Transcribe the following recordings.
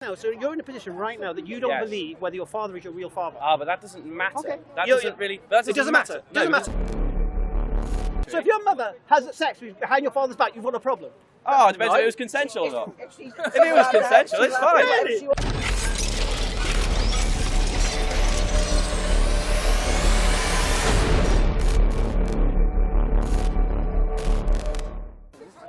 Now, so you're in a position right now that you don't believe whether your father is your real father. But that doesn't matter. Okay. That doesn't really. That It doesn't matter. No, Doesn't matter. So if your mother has sex behind your father's back, you've got a problem. It depends if it was consensual or not. If it was consensual, it's fine. Really?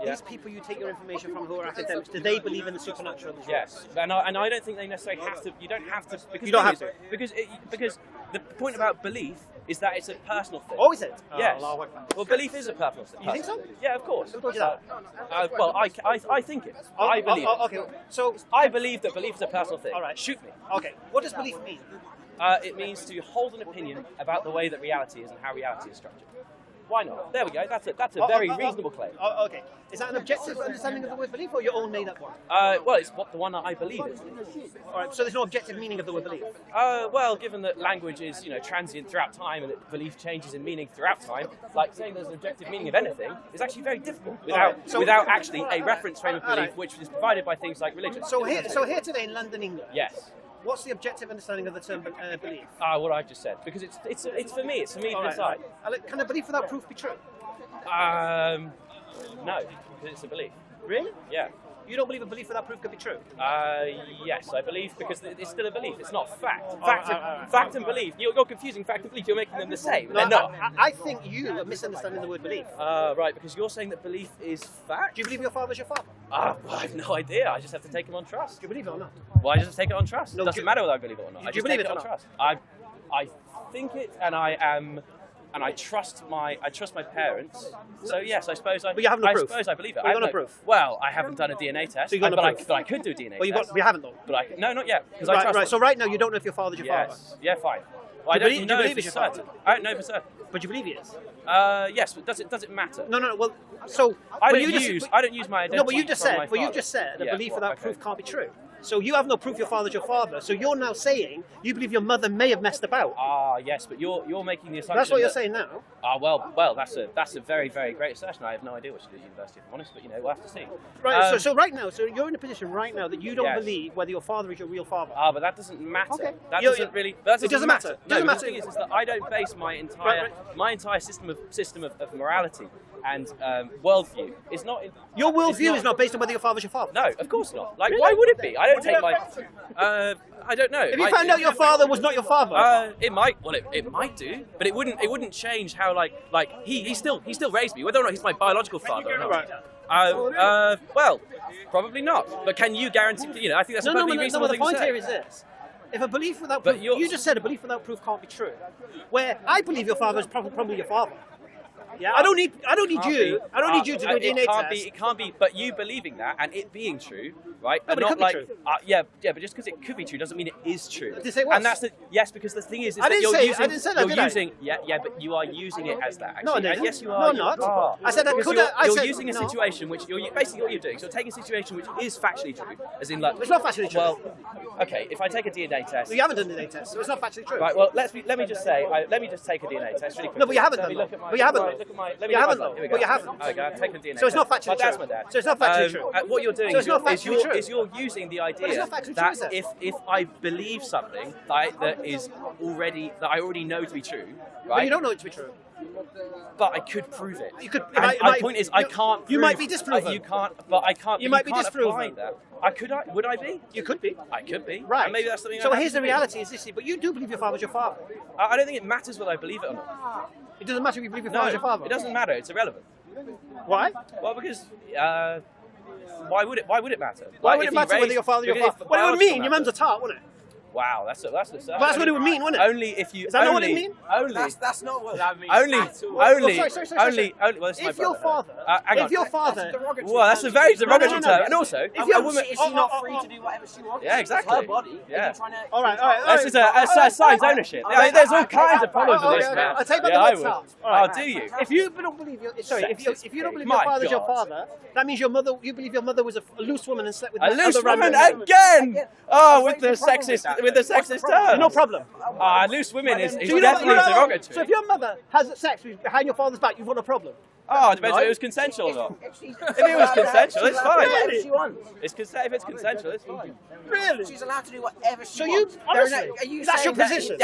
These people you take your information from who are academics, do they believe in the supernatural as well? Yes, and I don't think they necessarily have to. You don't have to. Because You don't have to. because the point about belief is that it's a personal thing. Oh, is it? Yes. Allahu Akbar. Well, belief is a personal thing. You think so? Yeah, of course. Who told you that? Well, I think it. I believe it. Okay, so I believe that belief is a personal thing. All right. Shoot me. Okay, what does belief mean? It means to hold an opinion about the way that reality is and how reality is structured. Why not? There we go. That's a very reasonable claim. Okay. Is that an objective understanding of the word belief or your own made-up one? Well, it's the one that I believe in. All right. So there's no objective meaning of the word belief. Well, given that language is transient throughout time and that belief changes in meaning throughout time, like saying there's an objective meaning of anything is actually very difficult without actually a reference frame of belief, which is provided by things like religion. So here today in London, England. Yes. What's the objective understanding of the term belief? What I've just said, because it's for me. It's for me to decide. Can a belief without proof be true? No, because it's a belief. Really? Yeah. You don't believe a belief without proof could be true? Yes, I believe because it's still a belief. It's not fact. Fact and belief. You're confusing fact and belief. You're making them the same. They're not. I think you are misunderstanding the word belief. Right, because you're saying that belief is fact. Do you believe your father's your father? Well, I have no idea. I just have to take him on trust. Do you believe it or not? Well, I just have to take it on trust. No, It doesn't matter whether I believe it or not. Do I you just believe take it or on not? trust. I think it, and I trust my parents. So yes, I suppose I. But you have no I proof. suppose I believe it. But you I got have no proof. Well, I haven't done a DNA test. So you got no but proof. I could do a DNA Well, test. we haven't though. But not yet because I Right, trust. right. So right now you don't know if your father's your father. Yes. Yeah, fine. Well, I Do you don't believe know he's for your father? certain. I don't know for certain. But you believe he is? Yes, but does it matter? No. Well, so I but don't you use my identity. No, but you just from my said. But you father. just said that Yeah, belief well, without okay. proof can't be true. So you have no proof your father's your father. So you're now saying you believe your mother may have messed about. Yes, but you're making the assumption. That's what you're saying now. Well, that's a very, very great assertion. I have no idea what she did at university, if I'm honest, but we'll have to see. Right. So right now, so you're in a position right now that you don't Yes. believe whether your father is your real father. But that doesn't matter. Okay. That It doesn't really. That doesn't matter. No, Doesn't but matter. the thing is that I don't base my entire system of morality and worldview is not. Your worldview is not based on whether your father's your father. No, of course not. Like, Really? why would it be? I don't take my. I don't know. If you found out your father was not your father, it might. Well, it might do, but it wouldn't change how like he still raised me, whether or not he's my biological father or not. Right. Well, probably not. But can you guarantee? I think that's a perfectly reasonable The thing to point say. here is this. If a belief without But proof, you're- you just said a belief without proof can't be true. Where I believe your father is probably your father. Yeah, I don't need you to do a DNA test. It can't be. But you believing that and it being true, right? No, and but it not could be like, true. yeah. But just because it could be true doesn't mean it is true. Did it say it was? And that's yes, because the thing is I that didn't you're say- using. I didn't say that, you're did I? using. Yeah, but you are using it as that. Actually. No, I And didn't. yes, you No, are. I'm not. are. I said I Because could. You're using a situation which basically what you're doing. So you're taking a situation which is factually true, as in like. It's not factually true. Well, okay. If I take a DNA test. You haven't done a DNA test, so it's not factually true. Right. Well, let me just say. Let me just take a DNA test really quickly. No, but you haven't Let done me that. look at my. But you haven't Look done. at my. Let me You get my haven't blood. done. Here we But go. you haven't. Okay, I'm taking a DNA So it's not test. factually My dad's true. my dad. So it's not factually true. What you're doing So it's not is factually true. you're using the But it's idea not factually true, that is it? if I believe something that I already know to be true, right? But you don't know it to be true. But I could prove it. You could. And my point is, I can't. You prove, might be disproven. You can't. But I can't. You might be can't disproven. apply that. I could. Would I be? You could be. I could be. Right. And maybe that's something. So I have here's to the be. reality: is this? But you do believe your father's your father. I don't think it matters whether I believe it or not. It doesn't matter if you believe your No, father's your father. it doesn't matter. It's irrelevant. Why? Well, because. Why would it matter? Why Like, would if it he matter whether raised- your father or your because father? if Well, it would biological mean your mum's a matter- tart, wouldn't it? Wow, that's Well, that's what it would mean, wouldn't it? Only if you. Is that not what it mean? Only. That's not what that means. Only. at all. Only. Well, sorry. Only. Well, this is my If your brother. father, hang on. if your father, That's derogatory. Well, that's a very derogatory no. term, and also, If a you're- woman. Is she not free to do whatever she wants? Yeah, exactly. It's her body. Yeah. Is he trying to- all right. This is a science ownership. I mean, there's all kinds of problems with this, okay. man. I'll take back yeah, the I word would. tart. All right. Oh, do you? if you don't believe your if you don't believe your My father's your God. father, that means you believe your mother was a loose woman and slept with A loose other random woman men. again. Oh, with What's the the problem with that, with the then? What's the sexist problem? term. No problem. Loose women is So you definitely derogatory. So if your mother has sex behind your father's back, you've got a problem. Oh, it depends if it was consensual or not. If it was consensual, it's fine. Whatever she wants. If it's consensual, it's fine. Really? She's allowed to do whatever she So you wants. honestly, Are you that's your saying position?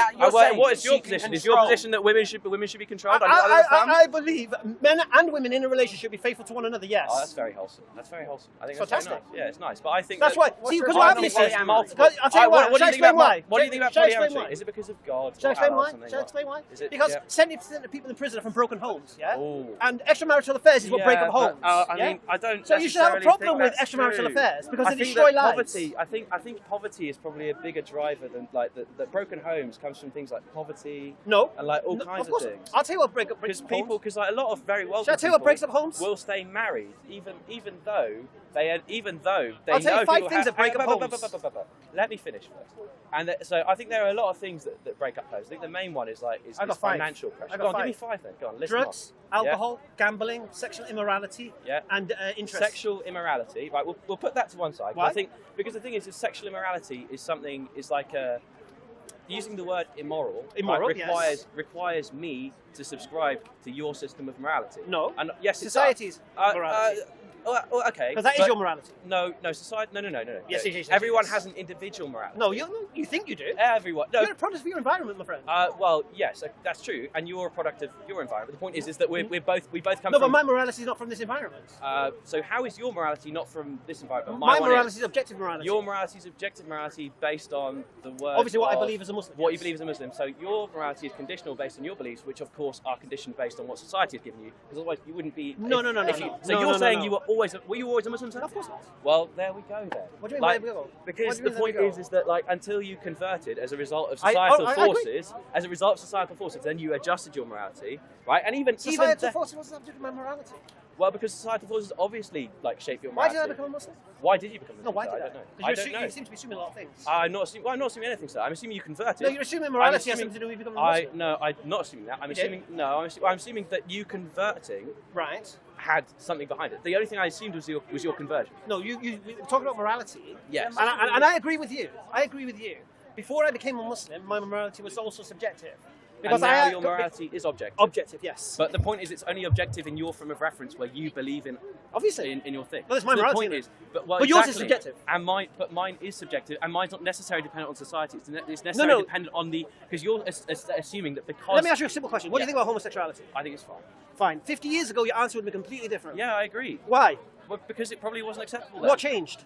What is your position? Is your position that women should be controlled? I believe men and women in a relationship should be faithful to one another. Yes. Oh, that's very wholesome. That's very wholesome. I think that's Fantastic. very nice. Yeah, it's nice. But I think That's why. See, because what happens is, I'll tell you why. What do you think about What do you think about Shall I explain polyamory? why? Is it because of God? Shall I explain or why? Allah or something? Shall I explain why? Is it- Because yeah. 70% of people in prison are from broken homes, yeah? Ooh. And extramarital affairs is what break up homes. I yeah? mean, I don't. So you should have a necessarily problem think with that's extramarital true. affairs because I they think destroy that lives. poverty. I think poverty is probably a bigger driver than like the broken homes comes from things like poverty. No. And like all No, kinds of course. things. I'll tell you what breaks Because up people, homes. because like a lot of very wealthy Shall I tell you what people breaks up homes? will stay married, even though they I'll tell you know 5 people things that break up homes. Let me finish first. And so I think there are a lot of things that break up homes. I think the main one is like is I got 5. financial pressure. I got Go on, 5. give me 5 then. Go on, list them Drugs, off. alcohol, gambling, sexual immorality, Yeah. and interest. Sexual immorality, right? We'll put that to one side. Why? I think because the thing is sexual immorality is something is like using the word immoral. Immoral, right, requires me to subscribe to your system of morality. No. And yes, it Society's does. morality. Okay. Because that is but- your morality. No, society. No. Yes. Everyone has an individual morality. No, you think you do. Everyone. No. You're a product of your environment, my friend. Well, yes, that's true, and you're a product of your environment. The point is that we both come No, from. but my morality is not from this environment. So how is your morality not from this environment? My one morality is objective morality. Your morality is objective morality based on the word. Obviously, what I of believe as a Muslim. What you yes. believe as a Muslim. So your morality is conditional based on your beliefs, which of course are conditioned based on what society has given you. Because otherwise you wouldn't be. No. So No, you're no, saying no. you were you always a Muslim? Sir? Of course not. Well, there we go then. What do you mean, Like, where we go? because What do the you mean, point there we go? is that like until you converted as a result of I societal agree. forces, then you adjusted your morality, right? And even Societal forces, what's that to do with my morality? well, because societal forces obviously like shape your Why morality. did I become a Muslim? Why did you become a No, Muslim? why sir? did I? I don't know. Because I don't know. you seem to be assuming a lot of things. I'm not assuming anything, sir. I'm assuming you converted. No, you're assuming morality has assuming- something to do with becoming a Muslim. I'm not assuming that. I'm You did? assuming no. I'm assuming that you converting Right. had something behind it. The only thing I assumed was your conversion. No, we were talking about morality. Yes. And I agree with you. Before I became a Muslim, my morality was also subjective. And now your morality is objective. Objective, yes. But the point is, it's only objective in your frame of reference where you believe in Obviously. in your thing. Well, it's my So the morality, point isn't is, it? well, But yours is exactly. subjective. And mine is subjective, and mine's not necessarily dependent on society. It's necessarily No. dependent on because you're assuming that because. Let me ask you a simple question. What do you Yeah. think about homosexuality? I think it's fine. Fine. 50 years ago, your answer would be completely different. Yeah, I agree. Why? Well, because it probably wasn't acceptable. Then. What changed?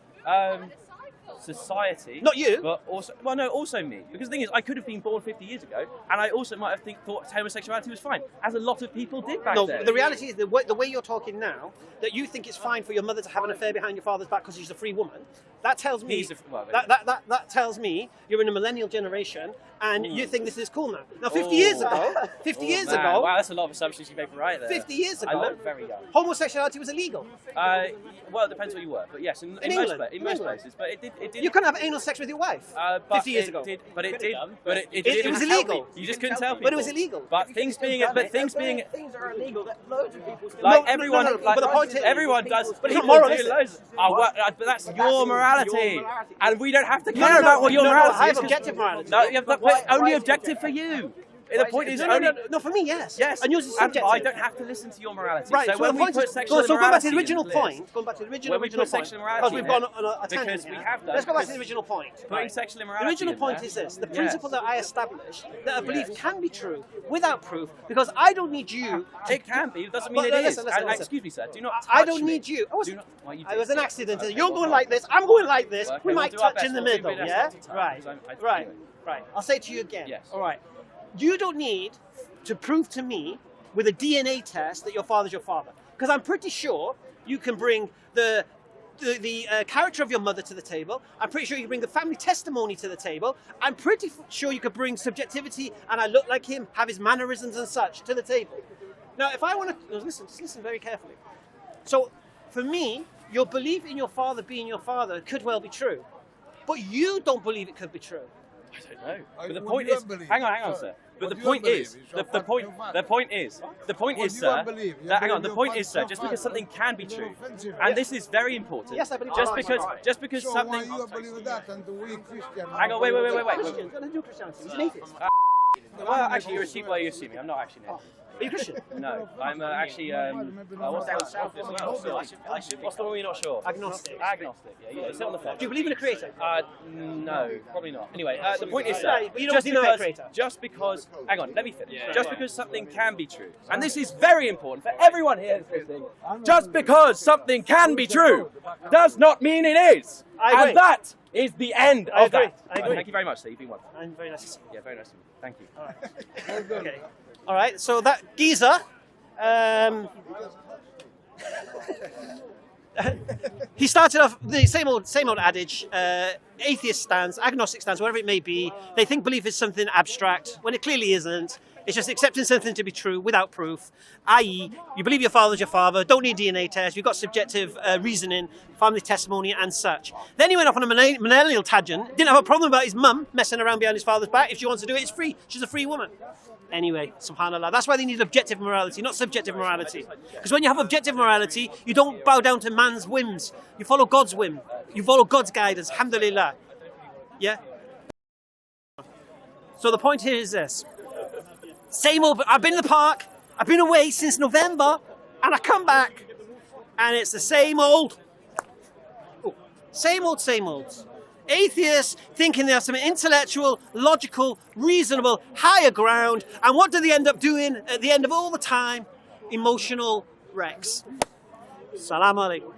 Society. Not you. But also me. Because the thing is, I could have been born 50 years ago, and I also might have thought homosexuality was fine, as a lot of people did back No, then. the reality is the way you're talking now, that you think it's fine for your mother to have an affair behind your father's back because she's a free woman. That tells me that tells me you're in a millennial generation and you think this is cool now. Now, 50 years ago, wow, that's a lot of assumptions you make right there. 50 years I ago, look very young. homosexuality was illegal. Well, it depends where you were, but yes, in most England. places. But it did. You couldn't have anal sex with your wife 50 years ago. It was illegal. You just couldn't tell people. But it was illegal. But things being Things are illegal that loads of people still like No, everyone, no, but the point is, everyone does. but it's not people moral, do is it? loads. But that's your morality, and we don't have to care No, about what your morality I is. have objective morality. No, yeah, but only objective for you. The point is only. No, for me, yes. Yes, And yours is subjective. I don't have to listen to your morality. Right, So so when the we point put is, sexual so going back to the immorality original in this, point, going back to the original when we put point, sexual immorality because we've in gone it, on a tangent because here. we have done, Let's go back to the because original point. putting Right. sexual The immorality original in point there. is this: the Yes. principle that I established that a belief can be true without proof, because I don't need you. It can be. It doesn't mean But it is. listen. Excuse me, sir. Do not. I touch don't me. need you. Do not. Well, you I did, was an sir. accident. Okay, You're well, going like this. I'm going like this. Well, okay, We we'll might do our touch in best. the We'll do middle. our Yeah. best not to touch, Right. because Right. anyway. Right. I'll say it to you again. Yes. All right. You don't need to prove to me with a DNA test that your father's your father, because I'm pretty sure you can bring the character of your mother to the table. I'm pretty sure you can bring the family testimony to the table. I'm pretty sure you could bring subjectivity and I look like him, have his mannerisms and such to the table. Now, if I want to just listen very carefully. So, for me, your belief in your father being your father could well be true, but you don't believe it could be true. I don't know. But the What point do you is, believe? hang on, sir. But What the do you point believe? is, It's the your point is, What sir. do you believe? You That, hang on. believe The your point father is, sir. is Just your because father. something can be It's true, offensive. and this is very important. Yes, I believe just that's because, right. just because So something. why you believe that and we Christian? Hang on, wait. Christian, don't do Christianity. He's an atheist. Well, actually, you're assuming. I'm not actually an atheist. Are you Christian? No, I'm actually. What's the one you're not sure? Agnostic. Agnostic. Yeah, you know, sit on the fence. Do you believe in a creator? No, probably not. Anyway, the point is, Right, but you don't believe in a creator. just because, hang on, let me finish. Just because something can be true, and this is very important for everyone here that's listening. Just because something can be true does not mean it is. I agree. And that is the end I of agree. that. I agree. Thank you very much, Steve. You've been wonderful. I'm very nice to see you. Yeah, very nice to meet you. Thank you. Okay. All right. So that geezer, he started off the same old adage: atheist stance, agnostic stance, whatever it may be. They think belief is something abstract when it clearly isn't. It's just accepting something to be true without proof. I.e., you believe your father's your father, don't need DNA test, you've got subjective reasoning, family testimony, and such. Then he went off on a millennial tangent. Didn't have a problem about his mum messing around behind his father's back. If she wants to do it, it's free. She's a free woman. Anyway, subhanAllah. That's why they need objective morality, not subjective morality. Because when you have objective morality, you don't bow down to man's whims. You follow God's whim. You follow God's guidance. Alhamdulillah. Yeah? So the point here is this. Same old, I've been in the park, I've been away since November, and I come back, and it's the same old. Same old. Atheists thinking they have some intellectual, logical, reasonable, higher ground, and what do they end up doing at the end of all the time? Emotional wrecks. Salam alaikum.